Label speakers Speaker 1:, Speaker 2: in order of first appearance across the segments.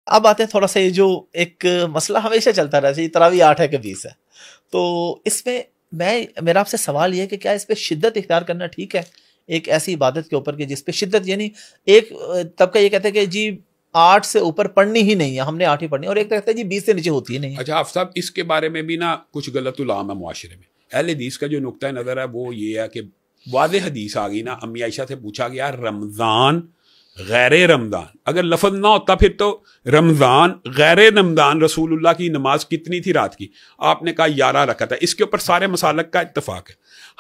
Speaker 1: اب آتے ہیں تھوڑا سا یہ جو ایک مسئلہ ہمیشہ چلتا رہا ہے تراویح 8 ہے کہ 20 ہے، تو اس میں میرا آپ سے سوال یہ ہے کہ کیا اس پہ شدت اختیار کرنا ٹھیک ہے ایک ایسی عبادت کے اوپر کہ جس پہ شدت، یعنی ایک طبقہ یہ کہتا ہے کہ جی 8 سے اوپر پڑھنی ہی نہیں ہے، ہم نے 8 ہی پڑھنی ہے، اور ایک کہتا ہے جی 20 سے نیچے ہوتی ہی نہیں ہے۔
Speaker 2: اچھا آپ صاحب اس کے بارے میں بھی نا کچھ غلط العام ہے معاشرے میں۔ اہل حدیث کا جو نقطہ نظر ہے وہ یہ ہے کہ واضح حدیث آ گئی نا، امی عائشہ سے پوچھا گیا رمضان غیر رمضان، اگر لفظ نہ ہوتا پھر تو رمضان غیر رمضان رسول اللہ کی نماز کتنی تھی رات کی؟ آپ نے کہا 11 رکعت ہے۔ اس کے اوپر سارے مسالک کا اتفاق ہے۔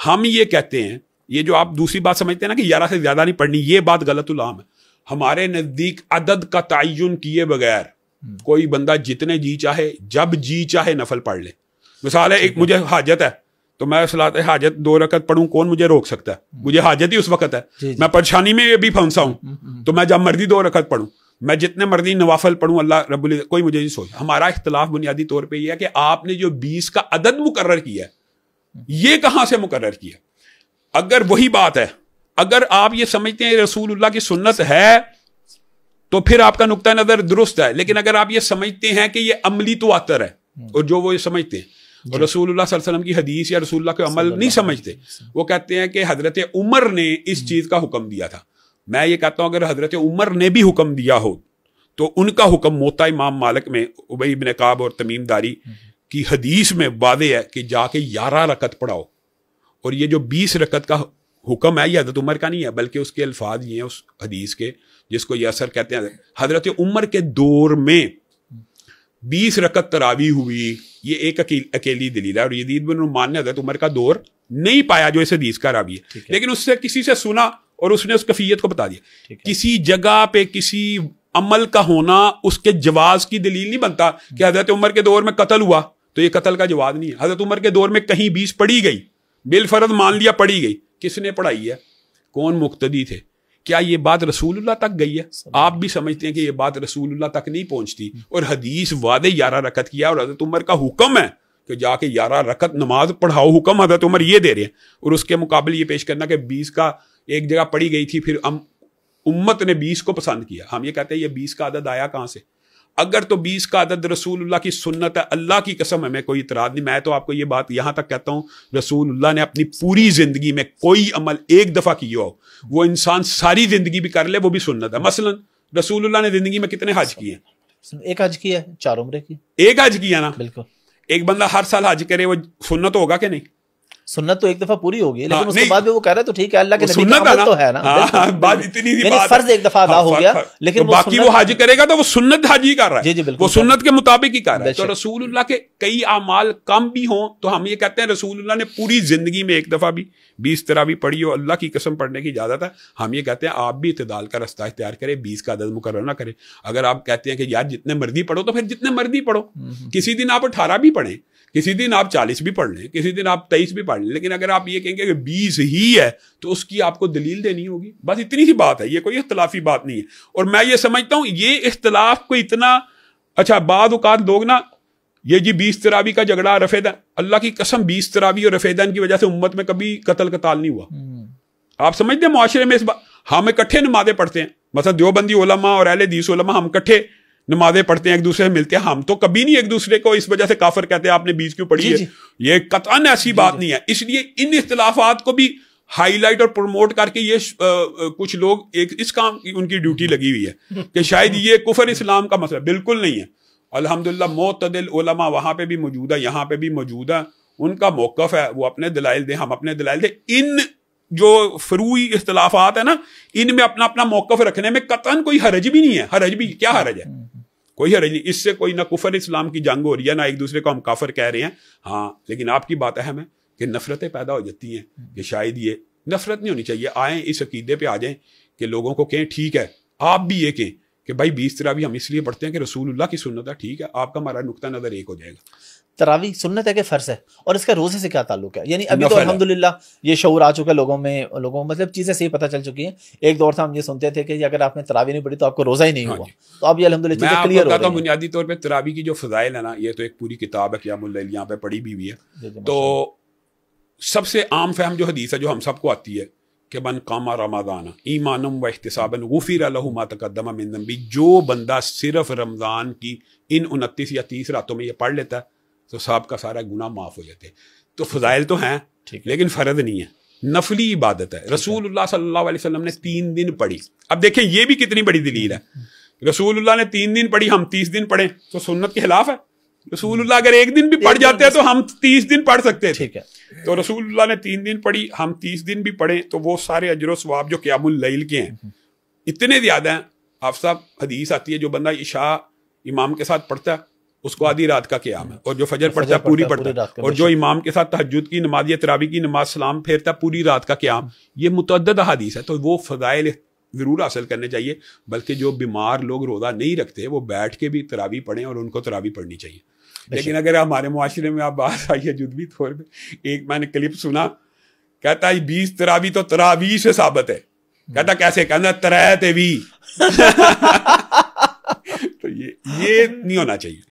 Speaker 2: ہم یہ کہتے ہیں، یہ جو آپ دوسری بات سمجھتے ہیں نا کہ 11 سے زیادہ نہیں پڑھنی، یہ بات غلط العام ہے۔ ہمارے نزدیک عدد کا تعین کیے بغیر کوئی بندہ جتنے جی چاہے جب جی چاہے نفل پڑھ لے۔ مثال ہے، ایک مجھے حاجت ہے تو میں صلاۃ حاجت 2 رکعت پڑھوں، کون مجھے روک سکتا ہے؟ مجھے حاجت ہی اس وقت ہے، میں پریشانی میں بھی پھنسا ہوں تو میں جب مرضی 2 رکعت پڑھوں، میں جتنے مرضی نوافل پڑھوں، اللہ رب العزت کوئی مجھے نہیں سوچ۔ ہمارا اختلاف بنیادی طور پہ یہ ہے کہ آپ نے جو 20 کا عدد مقرر کیا ہے یہ کہاں سے مقرر کیا؟ اگر وہی بات ہے، اگر آپ یہ سمجھتے ہیں رسول اللہ کی سنت ہے تو پھر آپ کا نقطہ نظر درست ہے، لیکن اگر آپ یہ سمجھتے ہیں کہ یہ عملی تواتر ہے، اور جو وہ یہ سمجھتے ہیں اور رسول اللہ صلی اللہ علیہ وسلم کی حدیث یا رسول اللہ کے عمل نہیں سمجھتے، وہ کہتے ہیں کہ حضرت عمر نے اس چیز کا حکم دیا تھا۔ میں یہ کہتا ہوں اگر حضرت عمر نے بھی حکم دیا ہو تو ان کا حکم موطا امام مالک میں ابی بن کعب اور تمیم داری کی حدیث میں واضح ہے کہ جا کے 11 رکعت پڑھاؤ، اور یہ جو 20 رکعت کا حکم ہے یہ حضرت عمر کا نہیں ہے بلکہ اس کے الفاظ یہ ہیں اس حدیث کے جس کو یہ اثر کہتے ہیں۔ حضرت عمر کے دور میں 20 رکعت تراویح ہوئی، یہ ایک اکیلی دلیل ہے، اور یزید بن نعمان نے حضرت عمر کا دور نہیں پایا جو اس حدیث کا راوی ہے، لیکن اس سے کسی سے سنا اور اس نے اس کیفیت کو بتا دیا۔ کسی جگہ پہ کسی عمل کا ہونا اس کے جواز کی دلیل نہیں بنتا کہ حضرت عمر کے دور میں قتل ہوا تو یہ قتل کا جواز نہیں ہے۔ حضرت عمر کے دور میں کہیں 20 پڑھی گئی، بالفرض مان لیا پڑھی گئی، کس نے پڑھائی ہے؟ کون مقتدی تھے؟ کیا یہ بات رسول اللہ تک گئی ہے؟ آپ بھی سمجھتے ہیں کہ یہ بات رسول اللہ تک نہیں پہنچتی، اور حدیث واضح 11 رکعت کیا، اور حضرت عمر کا حکم ہے کہ جا کے 11 رکعت نماز پڑھاؤ، حکم حضرت عمر یہ دے رہے ہیں، اور اس کے مقابل یہ پیش کرنا کہ 20 کا ایک جگہ پڑھی گئی تھی پھر امت نے 20 کو پسند کیا۔ ہم یہ کہتے ہیں یہ 20 کا عدد آیا کہاں سے؟ اگر تو 20 کا عدد رسول اللہ کی سنت ہے، اللہ کی قسم ہے میں کوئی اعتراض نہیں، میں تو آپ کو یہ بات یہاں تک کہتا ہوں رسول اللہ نے اپنی پوری زندگی میں کوئی عمل ایک دفعہ کیا ہو، وہ انسان ساری زندگی بھی کر لے وہ بھی سنت ہے۔ مثلا رسول اللہ نے زندگی میں کتنے حج کیے ہیں؟
Speaker 1: ایک حج کیا ہے، 4 عمرے کی،
Speaker 2: ایک حج کیا نا۔
Speaker 1: بالکل۔
Speaker 2: ایک بندہ ہر سال حج کرے وہ سنت ہوگا کہ نہیں؟
Speaker 1: سنت تو ایک دفعہ پوری ہوگی، لیکن اس کے بعد بھی وہ کہہ رہے تو ٹھیک ہے، اللہ کے نبی کا عمل تو ہے نا،
Speaker 2: بات اتنی سی بات،
Speaker 1: فرض ایک دفعہ ادا ہو گیا، لیکن
Speaker 2: باقی وہ حج کرے گا تو وہ سنت حج ہی کر رہا ہے،
Speaker 1: جی جی بالکل،
Speaker 2: وہ سنت کے مطابق ہی کر رہا ہے۔ تو رسول اللہ کے کئی اعمال کم بھی ہوں تو ہم یہ کہتے ہیں رسول اللہ نے پوری زندگی میں ایک دفعہ بھی 20 تراویح پڑھی ہو، اللہ کی قسم پڑھنے کی اجازت ہے۔ ہم یہ کہتے ہیں آپ بھی اعتدال کا رستہ اختیار کریں، 20 کا عدد مقرر نہ کریں۔ اگر آپ کہتے ہیں کہ یار جتنے مرضی پڑھو تو پھر جتنے مرضی پڑھو، کسی دن آپ 18 بھی پڑھیں، کسی دن آپ 40 بھی پڑھ لیں، کسی دن آپ 23 بھی پڑھ لیں، لیکن اگر آپ یہ کہیں گے کہ 20 ہی ہے تو اس کی آپ کو دلیل دینی ہوگی۔ بس اتنی سی بات ہے، یہ کوئی اختلافی بات نہیں ہے۔ اور میں یہ سمجھتا ہوں یہ اختلاف کو اتنا اچھا، بعض اوقات لوگ نا یہ جی 20 تراویح کا جھگڑا رفع دین، اللہ کی قسم 20 تراویح اور رفع دین کی وجہ سے امت میں کبھی قتل قتال نہیں ہوا۔ آپ سمجھتے ہیں معاشرے میں اس بات، ہم اکٹھے نمازیں پڑھتے ہیں، مثلا دیوبندی علماء اور اہل حدیث علماء ہم اکٹھے نمازیں پڑھتے ہیں، ایک دوسرے سے ملتے ہیں، ہم تو کبھی نہیں ایک دوسرے کو اس وجہ سے کافر کہتے ہیں آپ نے 20 کیوں پڑھی ہے، یہ قطعاً ایسی بات نہیں ہے۔ اس لیے ان اختلافات کو بھی ہائی لائٹ اور پروموٹ کر کے یہ کچھ لوگ ایک اس کام کی ان کی ڈیوٹی لگی ہوئی ہے کہ شاید یہ کفر اسلام کا مسئلہ، بالکل نہیں ہے۔ الحمدللہ معتدل علماء وہاں پہ بھی موجود ہے، یہاں پہ بھی موجود ہے، ان کا موقف ہے، وہ اپنے دلائل دیں، ہم اپنے دلائل دیں۔ ان جو فروعی اختلافات ہیں نا ان میں اپنا اپنا موقف رکھنے میں قطعاً کوئی حرج بھی نہیں ہے، حرج بھی کیا حرج ہے؟ کوئی حرج نہیں، اس سے کوئی نہ کفر اسلام کی جنگ ہو رہی ہے نہ ایک دوسرے کو ہم کافر کہہ رہے ہیں۔ ہاں لیکن آپ کی بات اہم ہے کہ نفرتیں پیدا ہو جاتی ہیں کہ شاید یہ نفرت نہیں ہونی چاہیے، آئیں اس عقیدے پہ آ جائیں کہ لوگوں کو کہیں ٹھیک ہے، آپ بھی یہ کہیں کہ بھائی 20 تراویح ہم اس لیے پڑھتے ہیں کہ رسول اللہ کی سنت ہے، ٹھیک ہے، آپ کا ہمارا نقطہ نظر ایک ہو جائے گا۔
Speaker 1: تراویح سنت ہے کہ فرض ہے، اور اس کا روزے سے کیا تعلق ہے؟ یعنی ابھی تو الحمدللہ یہ شعور آ چکا ہے لوگوں میں مطلب چیزیں صحیح پتہ چل چکی ہیں۔ ایک دور تھا ہم یہ سنتے تھے کہ اگر آپ نے تراویح نہیں پڑھی تو آپ کو روزہ ہی نہیں ہوا، تو اب یہ الحمدللہ چیزیں کلیئر ہو رہی ہیں۔
Speaker 2: بنیادی طور پہ تراویح کی جو فضائل ہے نا، یہ تو ایک پوری کتاب ہے قیام اللیل، یہاں پہ پڑھی بھی ہوئی ہے۔ تو سب سے عام فہم جو حدیث ہے جو ہم سب کو آتی ہے کہ من قام رمضان ایمانا و احتسابا غفر لہ ما تقدم من ذنبہ، جو بندہ صرف رمضان کی ان 29 یا 30 راتوں میں یہ پڑھ لیتا ہے تو صاحب کا سارا گناہ معاف ہو جاتے ہیں۔ تو فضائل تو ہیں لیکن فرض نہیں ہے، نفلی عبادت ہے۔ رسول اللہ صلی اللہ علیہ وسلم نے 3 دن پڑھی۔ اب دیکھیں یہ بھی کتنی بڑی دلیل ہے، رسول اللہ نے 3 دن پڑھی، ہم 30 دن پڑھیں تو سنت کے خلاف ہے؟ رسول اللہ اگر 1 دن بھی پڑھ جاتے ہیں تو ہم 30 دن پڑھ سکتے تھے، تو رسول اللہ نے 3 دن پڑھی، ہم 30 دن بھی پڑھیں تو وہ سارے اجر و ثواب جو قیام اللیل کے ہیں اتنے زیادہ ہیں۔ آپ صاحب حدیث آتی ہے جو بندہ عشاء امام کے ساتھ پڑھتا ہے اس کو آدھی رات کا قیام ہے، اور جو فجر پڑھتا ہے پوری پڑھتا ہے، اور جو امام کے ساتھ تہجد کی نماز یا تراویح کی نماز سلام پھیرتا ہے پوری رات کا قیام۔ یہ متعدد احادیث ہے، تو وہ فضائل ضرور حاصل کرنے چاہیے، بلکہ جو بیمار لوگ روزہ نہیں رکھتے وہ بیٹھ کے بھی تراویح پڑھیں اور ان کو تراویح پڑھنی چاہیے۔ لیکن اگر ہمارے معاشرے میں آپ بات آئی ہے جدوی طور پہ، ایک میں نے کلپ سنا، کہتا ہے 20 تراویح تو تراویح سے ثابت ہے، کہتا کیسے، کہتا ترے تے بھی تو یہ نہیں ہونا چاہیے۔